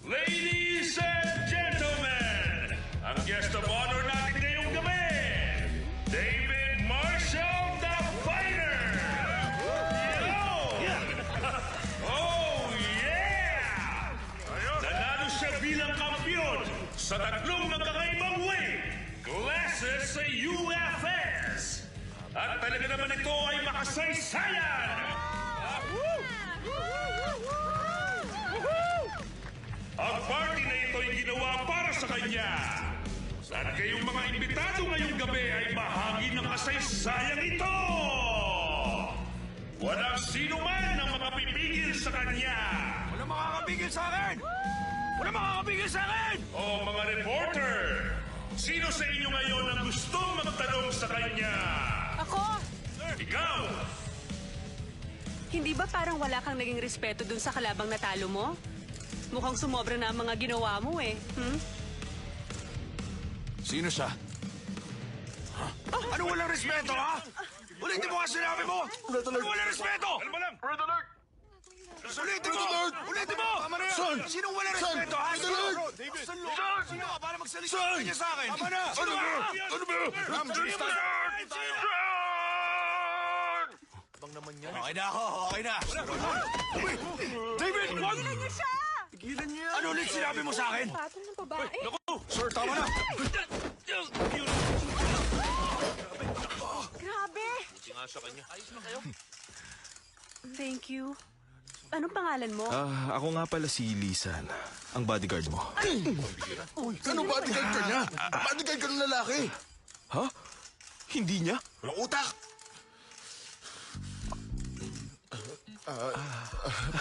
Ladies and gentlemen, ang guest of honor natin ngayong gabi, David Marshall the Fighter! Yo! Oh yeah! Nanalo siya bilang kampiyon sa tatlong magkakaibang weight classes sa UFS. At talaga naman ito ay makasaysayan! Ang party na ito ay ginawa para sa kanya. At kayong mga imbitado ngayong gabi ay bahagi ng kasaysayang ito. Walang sino man ang makapipigil sa kanya. Walang makakapigil sa akin! Walang makakapigil sa akin! O mga reporter, sino sa inyo ngayon ang gustong magtanong sa kanya? Ako? Ikaw! Hindi ba parang wala kang naging respeto dun sa kalabang natalo mo? Mukhang sumobra na ang mga ginawa mo eh. Sino siya? Ano walang respeto, ha? Ulitin mo nga sinabi mo! Ano walang respeto? Ano ba lang? Red alert! Ulitin mo! Ulitin mo! Son! Sinong walang Son! respeto, ha? Red alert! Son! Sino ka para magsalita Son! niya sa akin? Tama na! Sino ka? Ano ba? Ram, James, Son! Okay na ako, okay na. David, wag! Tigilan niyo siya! Tigilan niya. Ano ulit sinabi mo sa akin? Patong ng babae. Sir, tama na. Grabe! Thank you. Anong pangalan mo? Ako nga pala si Lisan, ang bodyguard mo. Ano bodyguard ka niya? Bodyguard ka ng lalaki! Ha? Hindi niya? Walang utak!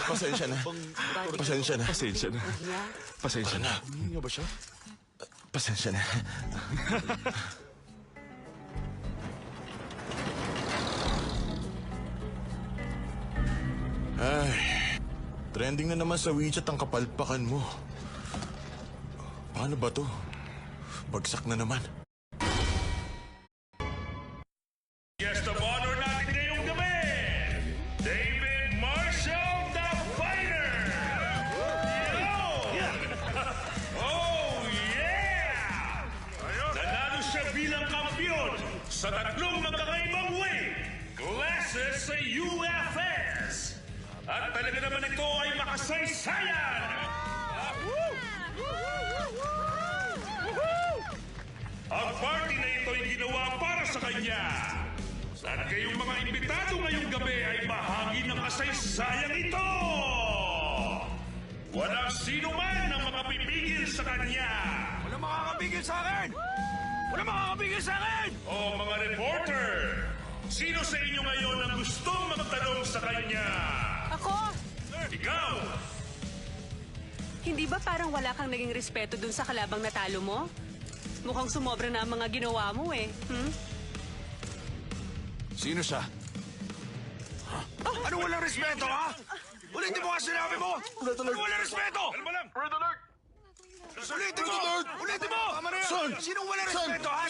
Pasensya na. Pasensya na. Pasensya na. Pasensya na. Hindi nga ba siya? Pasensya na. Ay, trending na naman sa WeChat ang kapalpakan mo. Paano ba to? Bagsak na naman. Guest of honor natin ngayong gabi, David Marshall the Fighter! Yo! Oh yeah! Nanalo siya bilang kampiyon sa tatlong magkakaibang weight classes sa UFS. At talaga naman ito ay makasaysayan! Ang party na ito ay ginawa para sa kanya. At kayong mga imbitado ngayong gabi ay bahagi ng kasaysayang ito. Walang sino man ang makapipigil sa kanya. Walang makakapigil sa akin! Walang makakapigil sa akin! O mga reporter, sino sa inyo ngayon ang gustong magtanong sa kanya? Ako? Ikaw! Hindi ba parang wala kang naging respeto dun sa kalabang natalo mo? Mukhang sumobra na ang mga ginawa mo eh. Sino siya? Ano walang respeto, ha? Ulitin mo nga sinabi mo! Ano walang respeto? Ano ba lang? Red alert! Ulitin mo! Ulitin mo! Son! Sinong walang Son! respeto, ha?